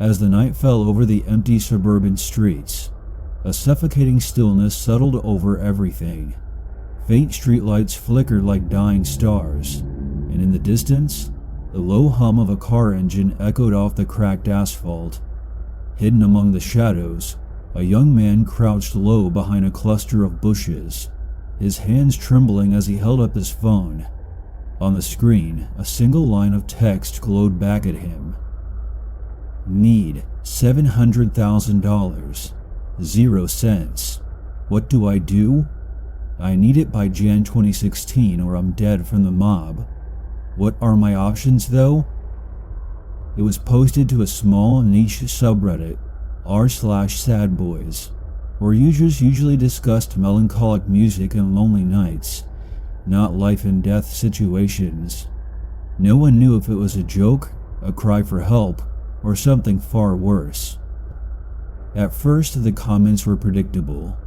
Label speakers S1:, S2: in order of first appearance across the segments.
S1: As the night fell over the empty suburban streets, a suffocating stillness settled over everything. Faint streetlights flickered like dying stars, and in the distance, the low hum of a car engine echoed off the cracked asphalt. Hidden among the shadows, a young man crouched low behind a cluster of bushes, his hands trembling as he held up his phone. On the screen, a single line of text glowed back at him. Need $700,000. 0 cents. What do I do? I need it by Jan 2016 or I'm dead from the mob. What are my options though? It was posted to a small niche subreddit, r/sadboys, where users usually discussed melancholic music and lonely nights, not life and death situations. No one knew if it was a joke, a cry for help, or something far worse. At first, the comments were predictable.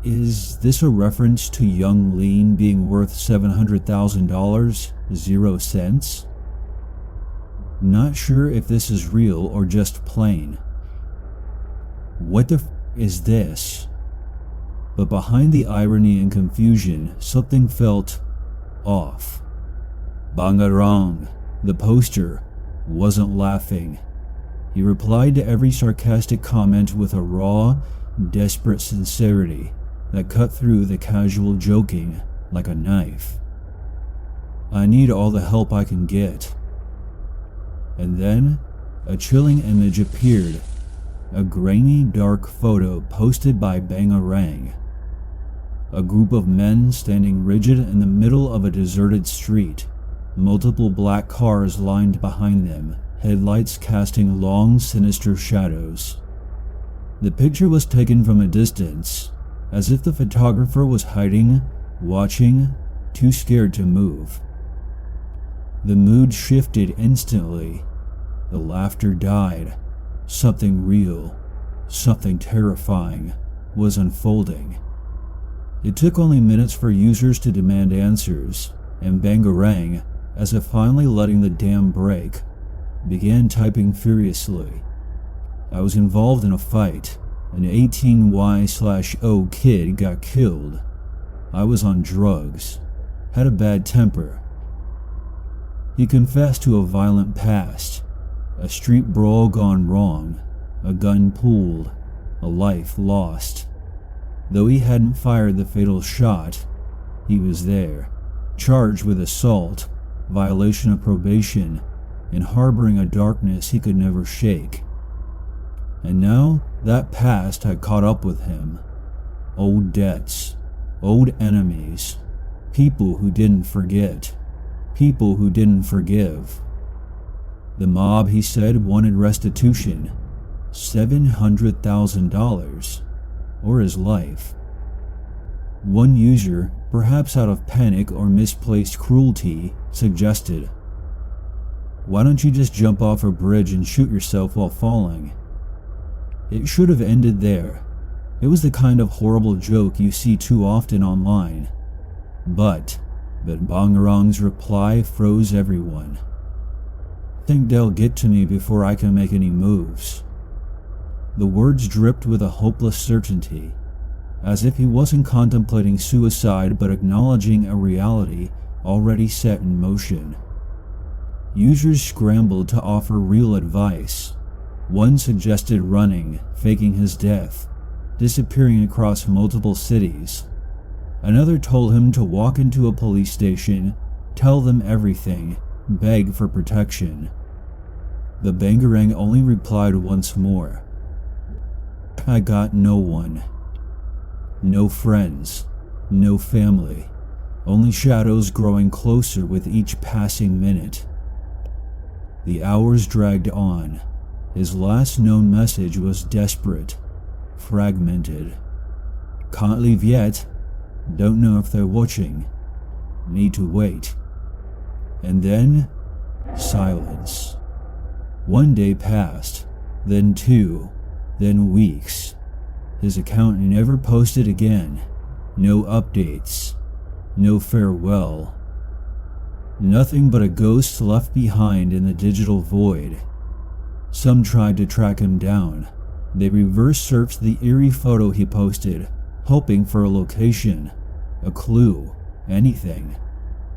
S1: Is this a reference to young Lean being worth $700,000, 0 cents? Not sure if this is real or just plain. What the is this? But behind the irony and confusion, something felt off. Bangarang, the poster, wasn't laughing. He replied to every sarcastic comment with a raw, desperate sincerity that cut through the casual joking like a knife. I need all the help I can get. And then, a chilling image appeared, a grainy, dark photo posted by Bangarang. A group of men standing rigid in the middle of a deserted street, multiple black cars lined behind them, headlights casting long, sinister shadows. The picture was taken from a distance, as if the photographer was hiding, watching, too scared to move. The mood shifted instantly. The laughter died. Something real, something terrifying, was unfolding. It took only minutes for users to demand answers, and Bangarang, as if finally letting the dam break, began typing furiously. I was involved in a fight. An 18Y/O kid got killed. I was on drugs. Had a bad temper. He confessed to a violent past. A street brawl gone wrong. A gun pulled. A life lost. Though he hadn't fired the fatal shot, he was there, charged with assault, violation of probation, and harboring a darkness he could never shake. And now, that past had caught up with him. Old debts, old enemies, people who didn't forget, people who didn't forgive. The mob, he said, wanted restitution, $700,000, or his life. One user, perhaps out of panic or misplaced cruelty, suggested, "Why don't you just jump off a bridge and shoot yourself while falling?" It should have ended there. It was the kind of horrible joke you see too often online. But Bangarang's reply froze everyone. "Think they'll get to me before I can make any moves." The words dripped with a hopeless certainty, as if he wasn't contemplating suicide but acknowledging a reality already set in motion. Users scrambled to offer real advice. One suggested running, faking his death, disappearing across multiple cities. Another told him to walk into a police station, tell them everything, beg for protection. The Bangarang only replied once more, "I got no one. No friends, no family, only shadows growing closer with each passing minute." The hours dragged on. His last known message was desperate, fragmented. "Can't leave yet. Don't know if they're watching. Need to wait." And then, silence. One day passed, then two, then weeks. His account never posted again. No updates. No farewell. Nothing but a ghost left behind in the digital void. Some tried to track him down. They reverse searched the eerie photo he posted, hoping for a location, a clue, anything.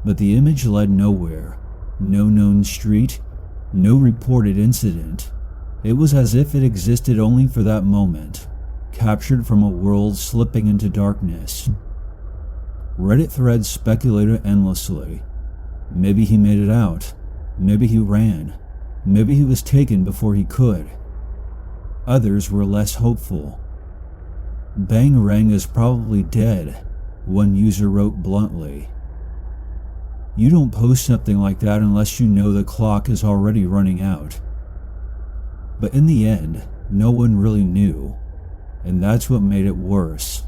S1: But the image led nowhere. No known street, no reported incident. It was as if it existed only for that moment, captured from a world slipping into darkness. Reddit threads speculated endlessly. Maybe he made it out. Maybe he ran. Maybe he was taken before he could. Others were less hopeful. Bangarang is probably dead, one user wrote bluntly. You don't post something like that unless you know the clock is already running out. But in the end, no one really knew, and that's what made it worse.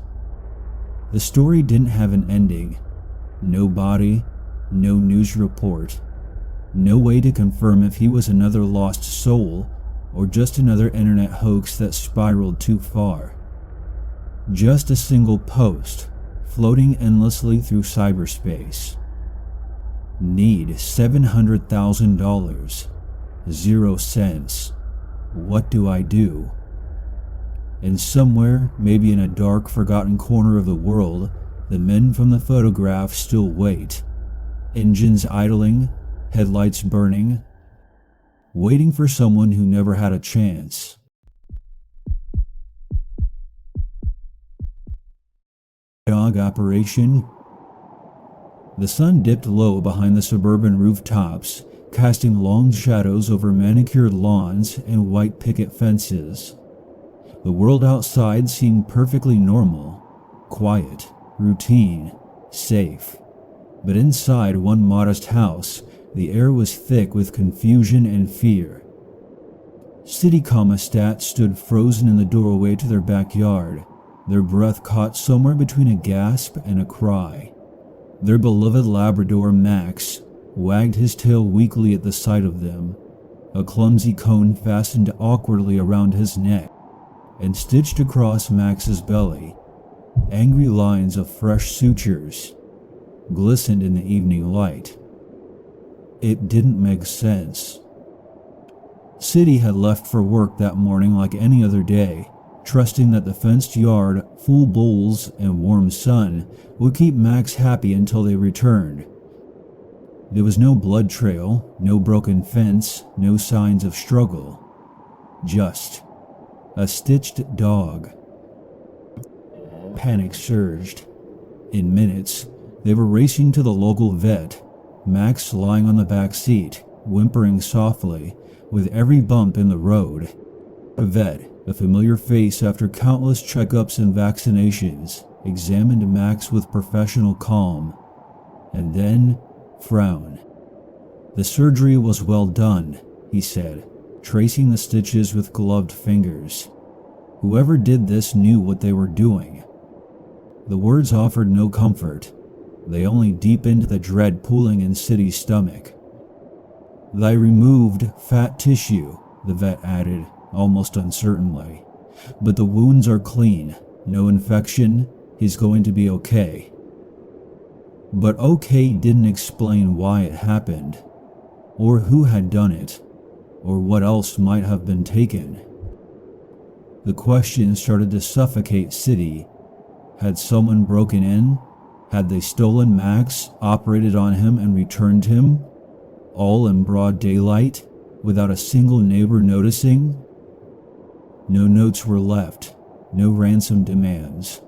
S1: The story didn't have an ending. No body, no news report. No way to confirm if he was another lost soul or just another internet hoax that spiraled too far. Just a single post, floating endlessly through cyberspace. Need $700,000. 0 cents. What do I do? And somewhere, maybe in a dark, forgotten corner of the world, the men from the photograph still wait. Engines idling, headlights burning, waiting for someone who never had a chance. Dog operation. The sun dipped low behind the suburban rooftops, casting long shadows over manicured lawns and white picket fences. The world outside seemed perfectly normal, quiet, routine, safe. But inside one modest house, the air was thick with confusion and fear. City commissats stood frozen in the doorway to their backyard, their breath caught somewhere between a gasp and a cry. Their beloved Labrador, Max, wagged his tail weakly at the sight of them, a clumsy cone fastened awkwardly around his neck and stitched across Max's belly. Angry lines of fresh sutures glistened in the evening light. It didn't make sense. City had left for work that morning like any other day, trusting that the fenced yard, full bulls, and warm sun would keep Max happy until they returned. There was no blood trail, no broken fence, no signs of struggle. Just a stitched dog. Panic surged. In minutes, they were racing to the local vet, Max lying on the back seat, whimpering softly, with every bump in the road. A vet, a familiar face after countless checkups and vaccinations, examined Max with professional calm, and then frowned. The surgery was well done, he said, tracing the stitches with gloved fingers. Whoever did this knew what they were doing. The words offered no comfort. They only deepened the dread pooling in City's stomach. They removed fat tissue, the vet added, almost uncertainly. But the wounds are clean, no infection, he's going to be okay. But okay didn't explain why it happened, or who had done it, or what else might have been taken. The question started to suffocate City. Had someone broken in? Had they stolen Max, operated on him, and returned him? All in broad daylight, without a single neighbor noticing? No notes were left, no ransom demands,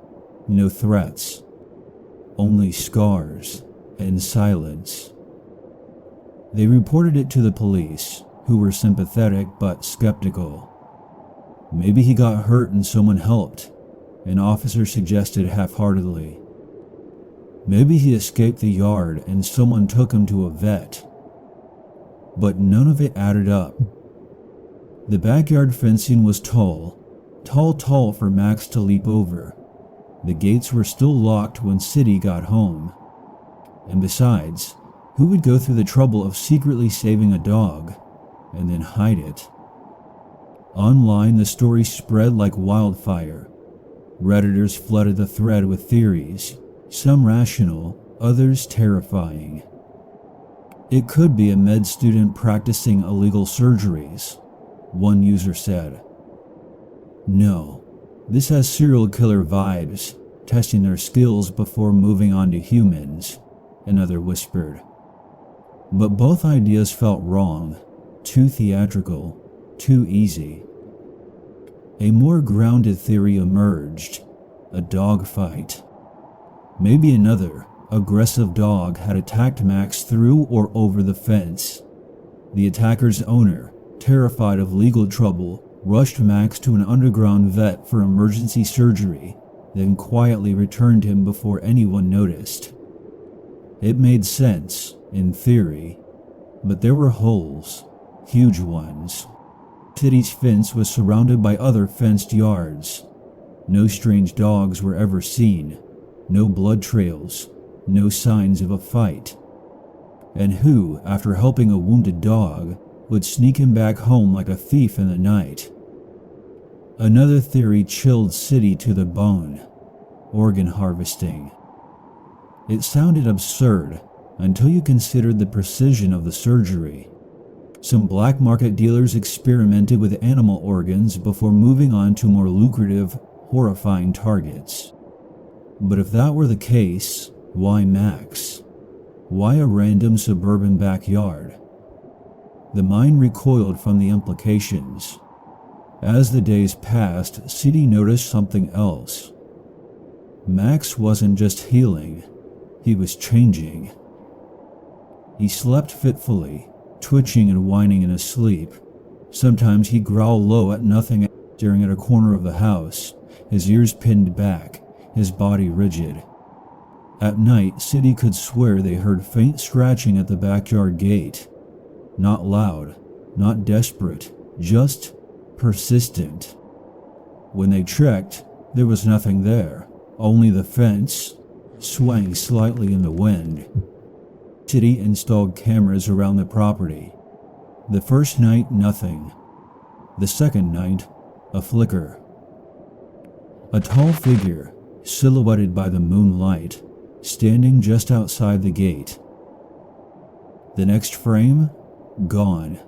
S1: no threats. Only scars and silence. They reported it to the police, who were sympathetic but skeptical. Maybe he got hurt and someone helped, an officer suggested half-heartedly. Maybe he escaped the yard and someone took him to a vet. But none of it added up. The backyard fencing was tall for Max to leap over. The gates were still locked when City got home. And besides, who would go through the trouble of secretly saving a dog and then hide it? Online, the story spread like wildfire. Redditors flooded the thread with theories, some rational, others terrifying. It could be a med student practicing illegal surgeries, one user said. No, this has serial killer vibes, testing their skills before moving on to humans, another whispered. But both ideas felt wrong, too theatrical, too easy. A more grounded theory emerged, a dog fight. Maybe another, aggressive dog had attacked Max through or over the fence. The attacker's owner, terrified of legal trouble, rushed Max to an underground vet for emergency surgery, then quietly returned him before anyone noticed. It made sense, in theory, but there were holes, huge ones. The city's fence was surrounded by other fenced yards. No strange dogs were ever seen, no blood trails, no signs of a fight. And who, after helping a wounded dog, would sneak him back home like a thief in the night? Another theory chilled City to the bone: organ harvesting. It sounded absurd until you considered the precision of the surgery. Some black market dealers experimented with animal organs before moving on to more lucrative, horrifying targets. But if that were the case, why Max? Why a random suburban backyard? The mind recoiled from the implications. As the days passed, City noticed something else. Max wasn't just healing, he was changing. He slept fitfully, twitching and whining in his sleep. Sometimes he'd growl low at nothing, staring at a corner of the house, his ears pinned back, his body rigid. At night, City could swear they heard faint scratching at the backyard gate. Not loud, not desperate, just persistent. When they checked, there was nothing there, only the fence, swaying slightly in the wind. City installed cameras around the property. The first night, nothing. The second night, a flicker. A tall figure, silhouetted by the moonlight, standing just outside the gate. The next frame, gone,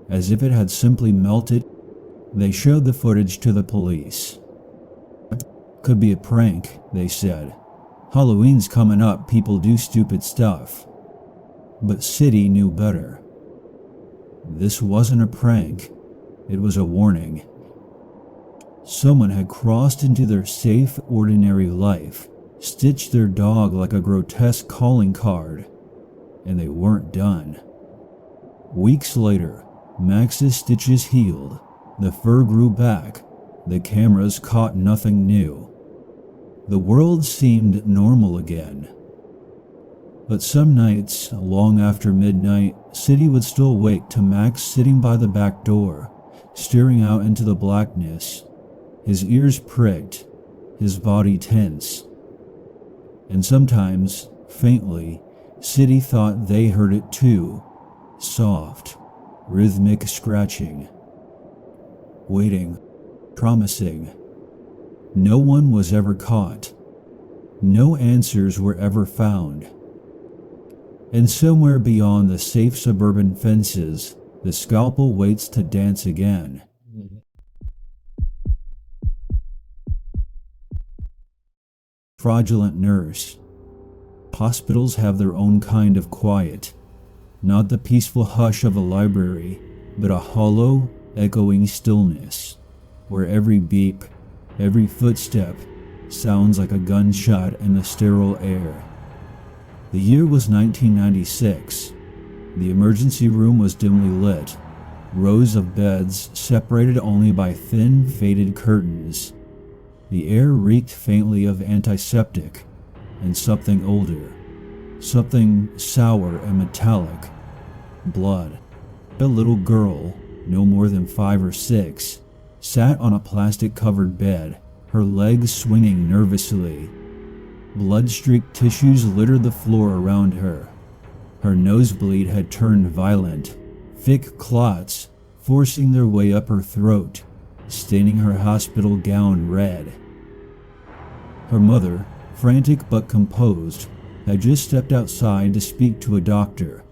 S1: as if it had simply melted. They showed the footage to the police. Could be a prank, they said. Halloween's coming up, people do stupid stuff. But City knew better. This wasn't a prank, it was a warning. Someone had crossed into their safe, ordinary life, stitched their dog like a grotesque calling card, and they weren't done. Weeks later, Max's stitches healed, the fur grew back, the cameras caught nothing new. The world seemed normal again. But some nights, long after midnight, City would still wake to Max sitting by the back door, staring out into the blackness, his ears pricked, his body tense. And sometimes, faintly, City thought they heard it too, soft, rhythmic scratching. Waiting, promising. No one was ever caught. No answers were ever found. And somewhere beyond the safe suburban fences, the scalpel waits to dance again. Fraudulent nurse. Hospitals have their own kind of quiet. Not the peaceful hush of a library, but a hollow, echoing stillness, where every beep, every footstep, sounds like a gunshot in the sterile air. The year was 1996. The emergency room was dimly lit, rows of beds separated only by thin, faded curtains. The air reeked faintly of antiseptic and something older, something sour and metallic. Blood. A little girl, no more than 5 or 6, sat on a plastic-covered bed, her legs swinging nervously. Blood-streaked tissues littered the floor around her. Her nosebleed had turned violent, thick clots forcing their way up her throat, staining her hospital gown red. Her mother, frantic but composed, had just stepped outside to speak to a doctor.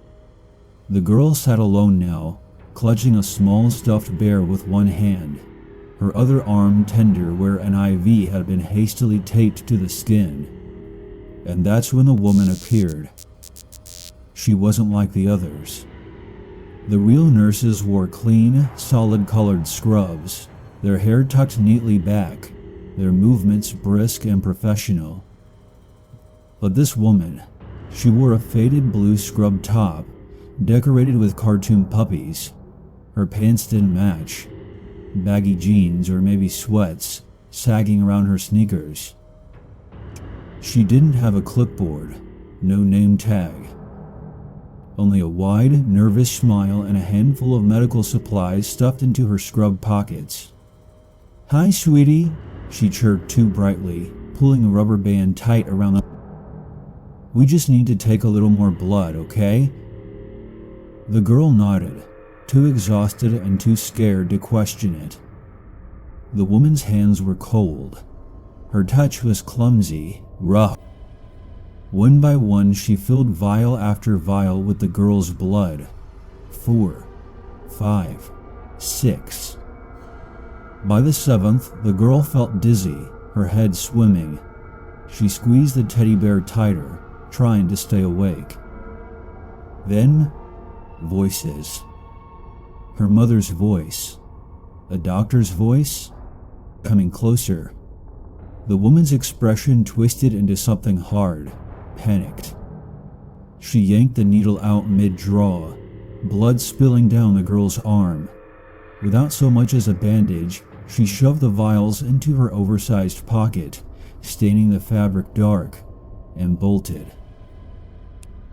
S1: The girl sat alone now, clutching a small stuffed bear with one hand, her other arm tender where an IV had been hastily taped to the skin. And that's when the woman appeared. She wasn't like the others. The real nurses wore clean, solid-colored scrubs, their hair tucked neatly back, their movements brisk and professional. But this woman, she wore a faded blue scrub top, decorated with cartoon puppies. Her pants didn't match. Baggy jeans, or maybe sweats, sagging around her sneakers. She didn't have a clipboard, no name tag. Only a wide, nervous smile and a handful of medical supplies stuffed into her scrub pockets. "Hi, sweetie," she chirped too brightly, pulling a rubber band tight around the... "We just need to take a little more blood, okay?" The girl nodded, too exhausted and too scared to question it. The woman's hands were cold. Her touch was clumsy, rough. One by one, she filled vial after vial with the girl's blood. 4, 5, 6. By the 7th, the girl felt dizzy, her head swimming. She squeezed the teddy bear tighter, trying to stay awake. Then, voices. Her mother's voice. A doctor's voice? Coming closer. The woman's expression twisted into something hard. Panicked. She yanked the needle out mid-draw, blood spilling down the girl's arm. Without so much as a bandage, she shoved the vials into her oversized pocket, staining the fabric dark, and bolted.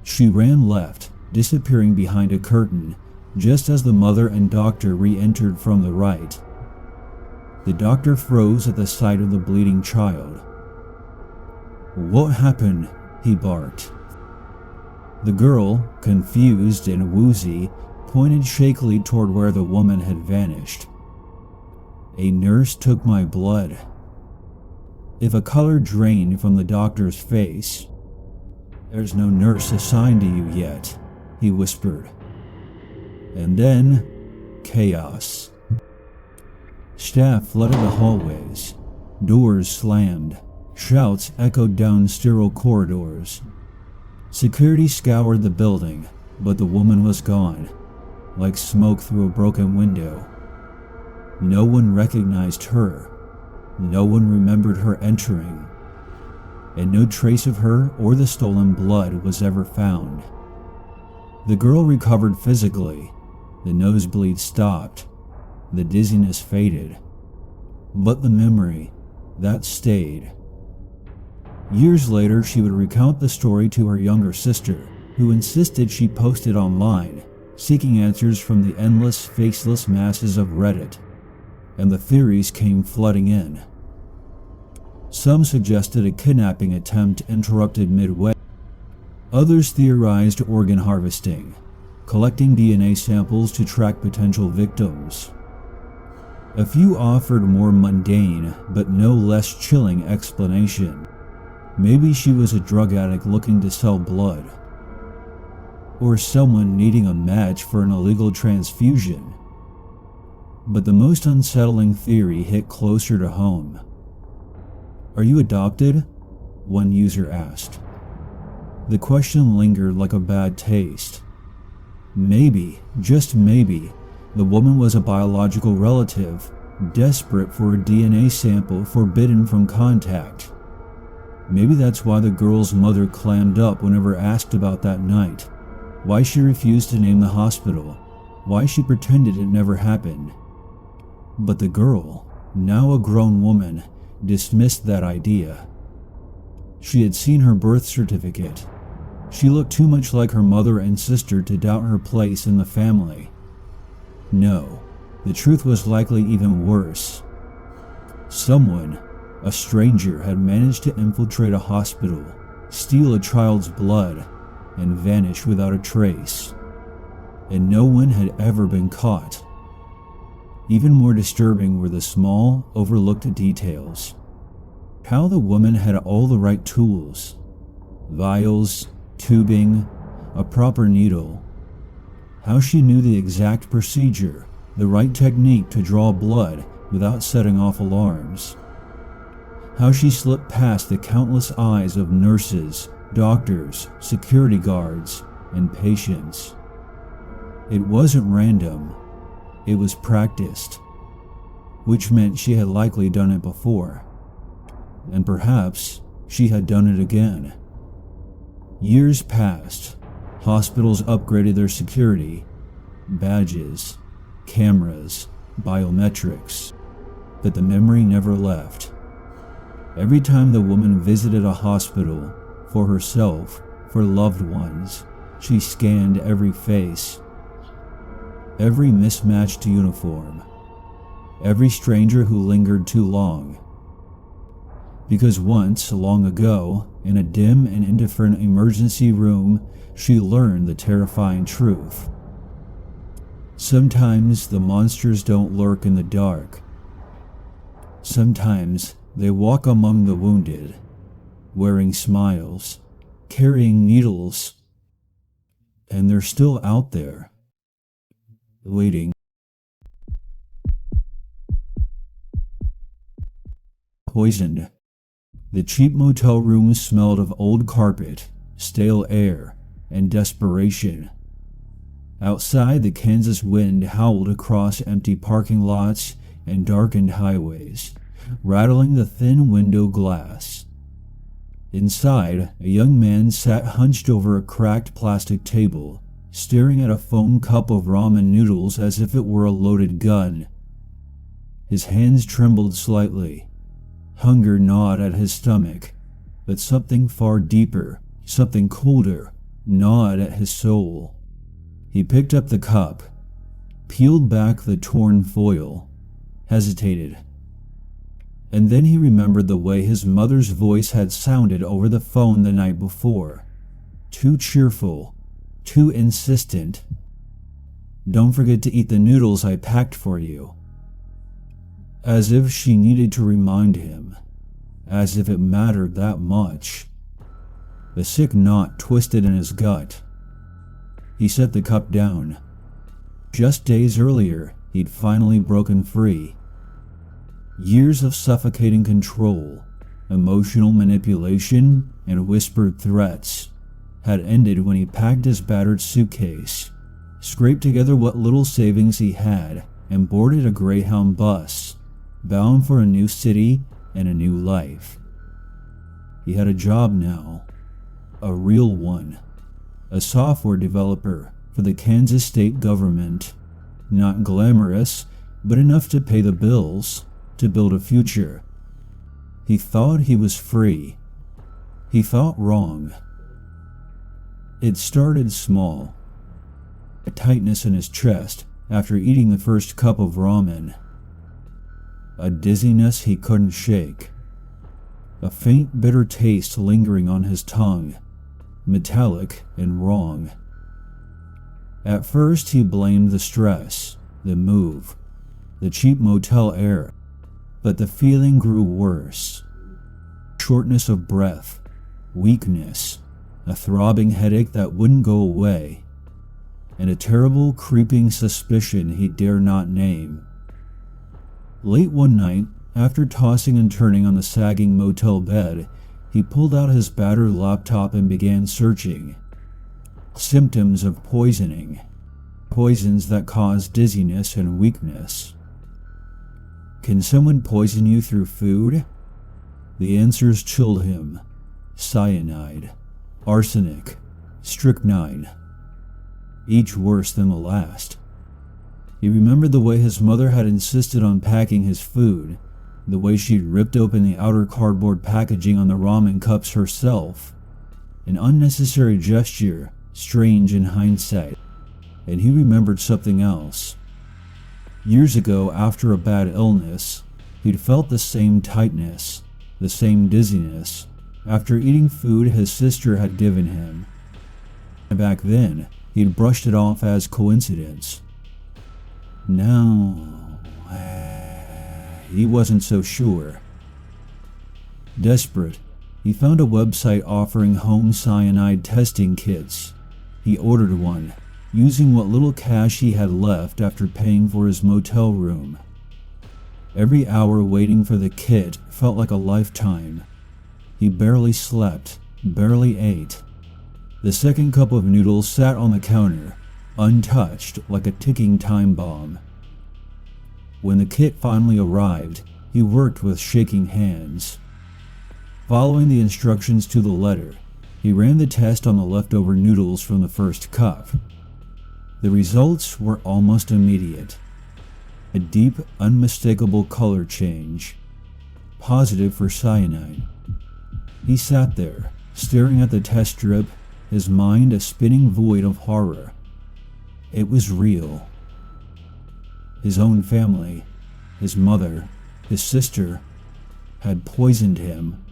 S1: She ran left, disappearing behind a curtain, just as the mother and doctor re-entered from the right. The doctor froze at the sight of the bleeding child. "What happened?" he barked. The girl, confused and woozy, pointed shakily toward where the woman had vanished. "A nurse took my blood." If a color drained from the doctor's face, "There's no nurse assigned to you yet," he whispered. And then, chaos. Staff flooded the hallways. Doors slammed. Shouts echoed down sterile corridors. Security scoured the building, but the woman was gone, like smoke through a broken window. No one recognized her. No one remembered her entering. And no trace of her or the stolen blood was ever found. The girl recovered physically. The nosebleed stopped. The dizziness faded. But the memory, that stayed. Years later, she would recount the story to her younger sister, who insisted she post it online, seeking answers from the endless, faceless masses of Reddit. And the theories came flooding in. Some suggested a kidnapping attempt interrupted midway. Others theorized organ harvesting, collecting DNA samples to track potential victims. A few offered more mundane, but no less chilling explanation. Maybe she was a drug addict looking to sell blood. Or someone needing a match for an illegal transfusion. But the most unsettling theory hit closer to home. "Are you adopted?" one user asked. The question lingered like a bad taste. Maybe, just maybe, the woman was a biological relative, desperate for a DNA sample forbidden from contact. Maybe that's why the girl's mother clammed up whenever asked about that night, why she refused to name the hospital, why she pretended it never happened. But the girl, now a grown woman, dismissed that idea. She had seen her birth certificate. She looked too much like her mother and sister to doubt her place in the family. No, the truth was likely even worse. Someone, a stranger, had managed to infiltrate a hospital, steal a child's blood, and vanish without a trace. And no one had ever been caught. Even more disturbing were the small, overlooked details. How the woman had all the right tools. Vials, tubing, a proper needle. How she knew the exact procedure, the right technique to draw blood without setting off alarms. How she slipped past the countless eyes of nurses, doctors, security guards, and patients. It wasn't random. It was practiced, which meant she had likely done it before. And perhaps she had done it again. Years passed. Hospitals upgraded their security, badges, cameras, biometrics, but the memory never left. Every time the woman visited a hospital, for herself, for loved ones, she scanned every face, every mismatched uniform, every stranger who lingered too long. Because once, long ago, in a dim and indifferent emergency room, she learned the terrifying truth. Sometimes the monsters don't lurk in the dark. Sometimes they walk among the wounded, wearing smiles, carrying needles, and they're still out there, waiting. Poisoned. The cheap motel room smelled of old carpet, stale air, and desperation. Outside, the Kansas wind howled across empty parking lots and darkened highways, rattling the thin window glass. Inside, a young man sat hunched over a cracked plastic table, staring at a foam cup of ramen noodles as if it were a loaded gun. His hands trembled slightly. Hunger gnawed at his stomach, but something far deeper, something colder, gnawed at his soul. He picked up the cup, peeled back the torn foil, hesitated. And then he remembered the way his mother's voice had sounded over the phone the night before. Too cheerful, too insistent. "Don't forget to eat the noodles I packed for you." As if she needed to remind him, as if it mattered that much. The sick knot twisted in his gut. He set the cup down. Just days earlier, he'd finally broken free. Years of suffocating control, emotional manipulation, and whispered threats had ended when he packed his battered suitcase, scraped together what little savings he had, and boarded a Greyhound bus, bound for a new city and a new life. He had a job now, a real one, a software developer for the Kansas state government. Not glamorous, but enough to pay the bills, to build a future. He thought he was free. He thought wrong. It started small. A tightness in his chest after eating the first cup of ramen. A dizziness he couldn't shake. A faint bitter taste lingering on his tongue, metallic and wrong. At first he blamed the stress, the move, the cheap motel air, but the feeling grew worse. Shortness of breath, weakness, a throbbing headache that wouldn't go away, and a terrible creeping suspicion he dare not name. Late one night, after tossing and turning on the sagging motel bed, he pulled out his battered laptop and began searching. Symptoms of poisoning. Poisons that cause dizziness and weakness. Can someone poison you through food? The answers chilled him. Cyanide, arsenic, strychnine. Each worse than the last. He remembered the way his mother had insisted on packing his food, the way she'd ripped open the outer cardboard packaging on the ramen cups herself. An unnecessary gesture, strange in hindsight. And he remembered something else. Years ago, after a bad illness, he'd felt the same tightness, the same dizziness, after eating food his sister had given him. And back then, he'd brushed it off as coincidence. Now, he wasn't so sure. Desperate, he found a website offering home cyanide testing kits. He ordered one, using what little cash he had left after paying for his motel room. Every hour waiting for the kit felt like a lifetime. He barely slept, barely ate. The second cup of noodles sat on the counter, untouched like a ticking time bomb. When the kit finally arrived, he worked with shaking hands. Following the instructions to the letter, he ran the test on the leftover noodles from the first cup. The results were almost immediate. A deep, unmistakable color change. Positive for cyanide. He sat there, staring at the test strip, his mind a spinning void of horror. It was real. His own family, his mother, his sister, had poisoned him.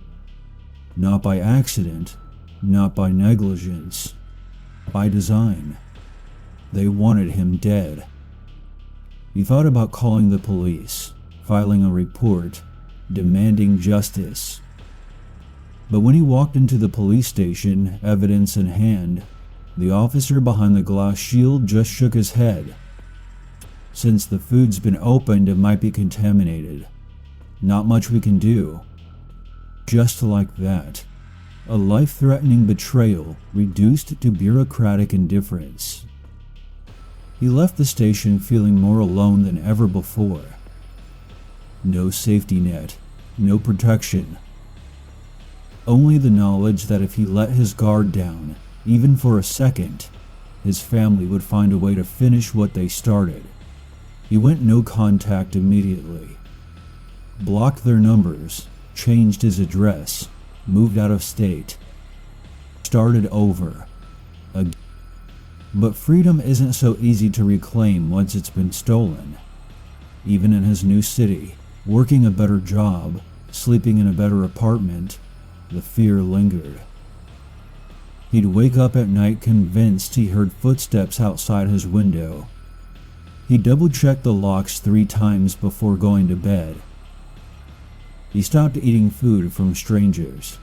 S1: Not by accident, not by negligence, by design. They wanted him dead. He thought about calling the police, filing a report, demanding justice. But when he walked into the police station, evidence in hand, the officer behind the glass shield just shook his head. Since the food's been opened, it might be contaminated. Not much we can do. Just like that, a life-threatening betrayal reduced to bureaucratic indifference. He left the station feeling more alone than ever before. No safety net, no protection. Only the knowledge that if he let his guard down, even for a second, his family would find a way to finish what they started. He went no contact immediately. Blocked their numbers, changed his address, moved out of state. Started over. Again. But freedom isn't so easy to reclaim once it's been stolen. Even in his new city, working a better job, sleeping in a better apartment, the fear lingered. He'd wake up at night convinced he heard footsteps outside his window. He double-checked the locks 3 times before going to bed. He stopped eating food from strangers.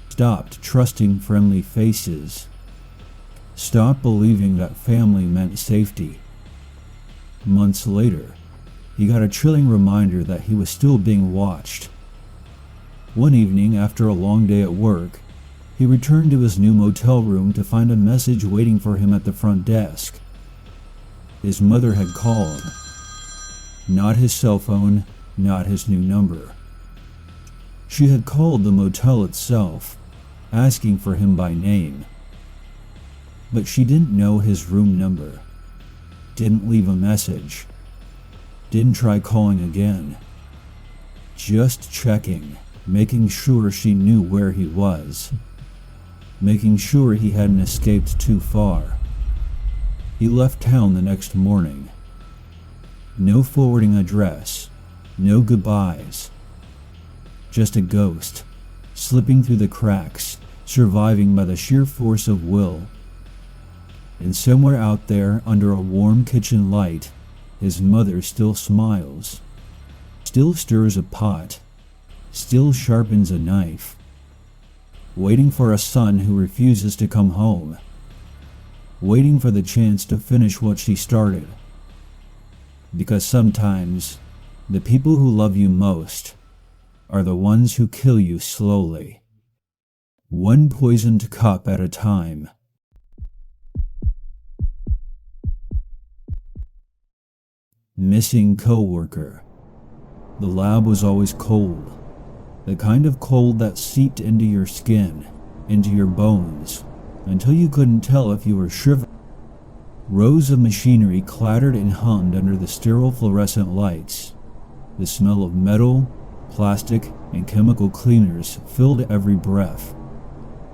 S1: Stopped trusting friendly faces. Stopped believing that family meant safety. Months later, he got a chilling reminder that he was still being watched. One evening, after a long day at work, he returned to his new motel room to find a message waiting for him at the front desk. His mother had called. Not his cell phone, not his new number. She had called the motel itself, asking for him by name. But she didn't know his room number. Didn't leave a message. Didn't try calling again. Just checking, making sure she knew where he was. Making sure he hadn't escaped too far. He left town the next morning. No forwarding address. No goodbyes. Just a ghost, slipping through the cracks, surviving by the sheer force of will. And somewhere out there, under a warm kitchen light, his mother still smiles, still stirs a pot, still sharpens a knife, waiting for a son who refuses to come home, waiting for the chance to finish what she started. Because sometimes, the people who love you most are the ones who kill you slowly, one poisoned cup at a time. Missing coworker. The lab was always cold. The kind of cold that seeped into your skin, into your bones, until you couldn't tell if you were shivering. Rows of machinery clattered and hummed under the sterile fluorescent lights. The smell of metal, plastic, and chemical cleaners filled every breath.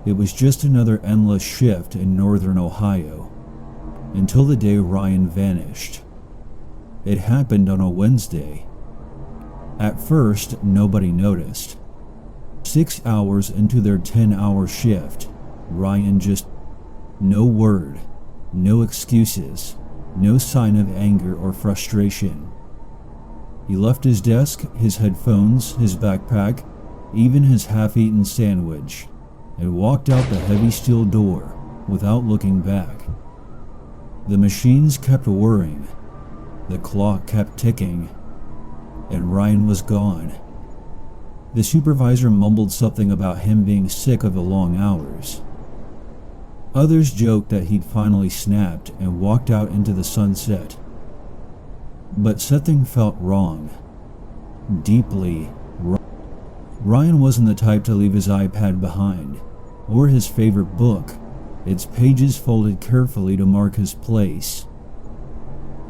S1: It was just another endless shift in northern Ohio, until the day Ryan vanished. It happened on a Wednesday. At first, nobody noticed. 6 hours into their 10-hour shift, Ryan just... no word, no excuses, no sign of anger or frustration. He left his desk, his headphones, his backpack, even his half-eaten sandwich, and walked out the heavy steel door without looking back. The machines kept whirring, the clock kept ticking, and Ryan was gone. The supervisor mumbled something about him being sick of the long hours. Others joked that he'd finally snapped and walked out into the sunset. But something felt wrong. Deeply wrong. Ryan wasn't the type to leave his iPad behind, or his favorite book, its pages folded carefully to mark his place.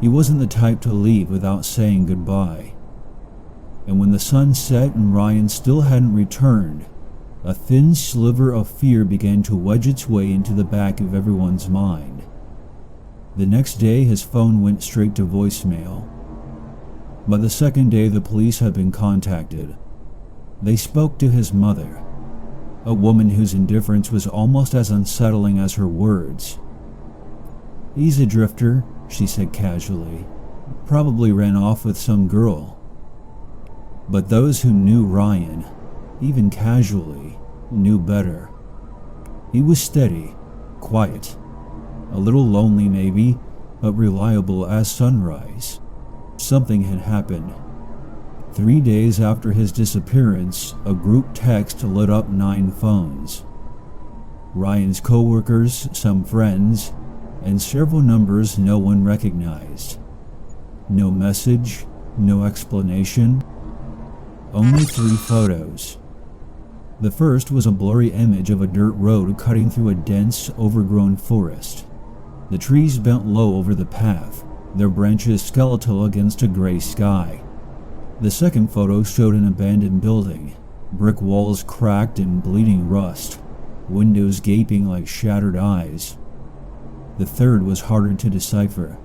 S1: He wasn't the type to leave without saying goodbye. And when the sun set and Ryan still hadn't returned, a thin sliver of fear began to wedge its way into the back of everyone's mind. The next day, his phone went straight to voicemail. By the second day, the police had been contacted. They spoke to his mother, a woman whose indifference was almost as unsettling as her words. "He's a drifter," she said casually. "Probably ran off with some girl." But those who knew Ryan, even casually, knew better. He was steady, quiet, a little lonely maybe, but reliable as sunrise. Something had happened. 3 days after his disappearance, a group text lit up 9 phones. Ryan's co-workers, some friends, and several numbers no one recognized. No message, no explanation. Only 3 photos. The first was a blurry image of a dirt road cutting through a dense, overgrown forest. The trees bent low over the path, their branches skeletal against a gray sky. The second photo showed an abandoned building, brick walls cracked and bleeding rust, windows gaping like shattered eyes. The third was harder to decipher.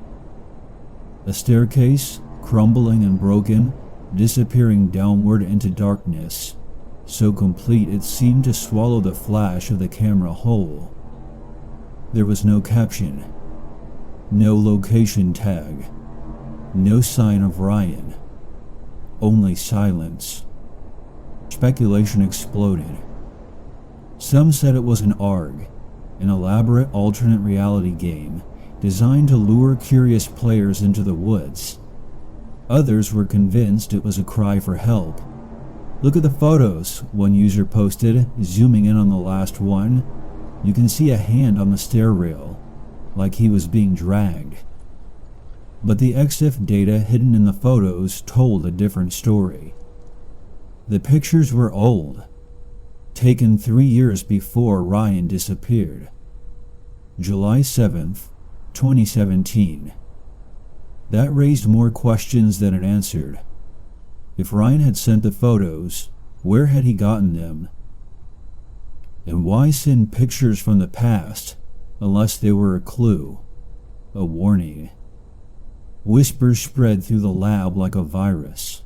S1: A staircase, crumbling and broken, disappearing downward into darkness, so complete it seemed to swallow the flash of the camera whole. There was no caption, no location tag, no sign of Ryan, only silence. Speculation exploded. Some said it was an ARG, an elaborate alternate reality game designed to lure curious players into the woods. Others were convinced it was a cry for help. "Look at the photos," one user posted, zooming in on the last one. "You can see a hand on the stair rail, like he was being dragged." But the EXIF data hidden in the photos told a different story. The pictures were old, taken 3 years before Ryan disappeared. July 7th, 2017. That raised more questions than it answered. If Ryan had sent the photos, where had he gotten them? And why send pictures from the past unless they were a clue, a warning? Whispers spread through the lab like a virus.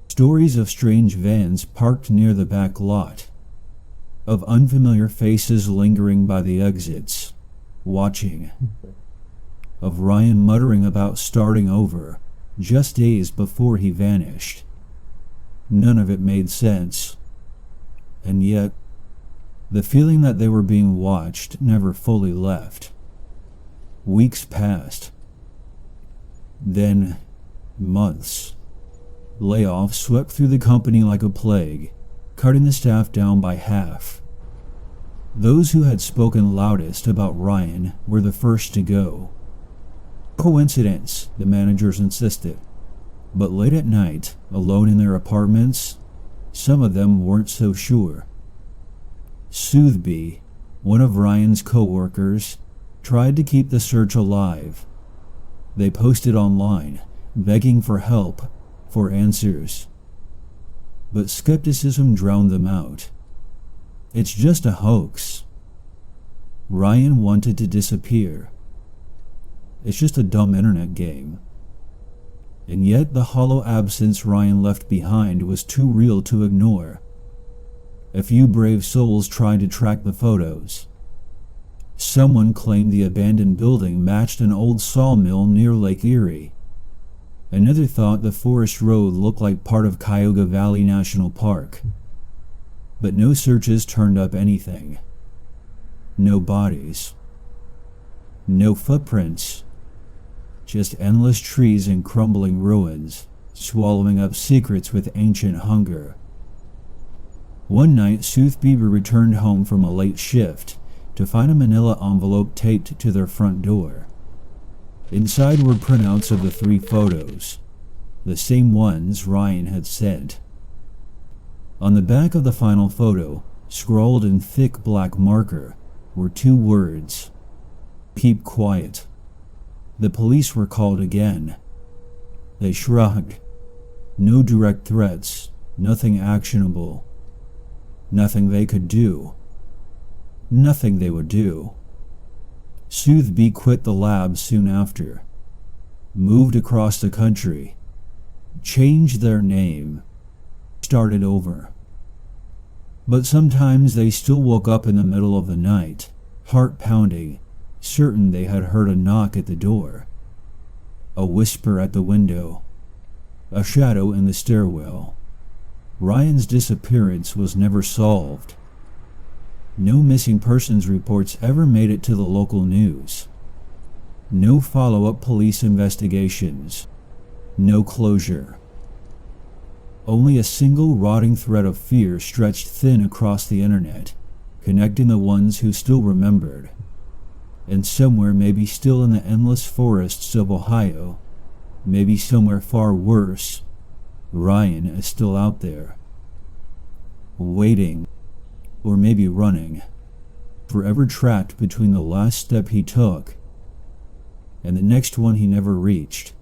S1: Stories of strange vans parked near the back lot, of unfamiliar faces lingering by the exits, watching, of Ryan muttering about starting over just days before he vanished. None of it made sense. And yet, the feeling that they were being watched never fully left. Weeks passed. Then, months. Layoffs swept through the company like a plague, cutting the staff down by half. Those who had spoken loudest about Ryan were the first to go. Coincidence, the managers insisted. But late at night, alone in their apartments, some of them weren't so sure. Soothby, one of Ryan's co-workers, tried to keep the search alive. They posted online, begging for help, for answers. But skepticism drowned them out. It's just a hoax. Ryan wanted to disappear. It's just a dumb internet game. And yet the hollow absence Ryan left behind was too real to ignore. A few brave souls tried to track the photos. Someone claimed the abandoned building matched an old sawmill near Lake Erie. Another thought the forest road looked like part of Cuyahoga Valley National Park. But no searches turned up anything. No bodies. No footprints. Just endless trees and crumbling ruins, swallowing up secrets with ancient hunger. One night, Sooth Beaver returned home from a late shift to find a manila envelope taped to their front door. Inside were printouts of the 3 photos, the same ones Ryan had sent. On the back of the final photo, scrawled in thick black marker, were 2 words: "Keep quiet." The police were called again. They shrugged. No direct threats, nothing actionable. Nothing they could do. Nothing they would do. Soothby quit the lab soon after. Moved across the country. Changed their name. Started over. But sometimes they still woke up in the middle of the night, heart pounding, certain they had heard a knock at the door. A whisper at the window. A shadow in the stairwell. Ryan's disappearance was never solved. No missing persons reports ever made it to the local news. No follow-up police investigations. No closure. Only a single rotting thread of fear stretched thin across the internet, connecting the ones who still remembered. And somewhere, maybe still in the endless forests of Ohio, maybe somewhere far worse, Ryan is still out there. Waiting, or maybe running, forever trapped between the last step he took and the next one he never reached.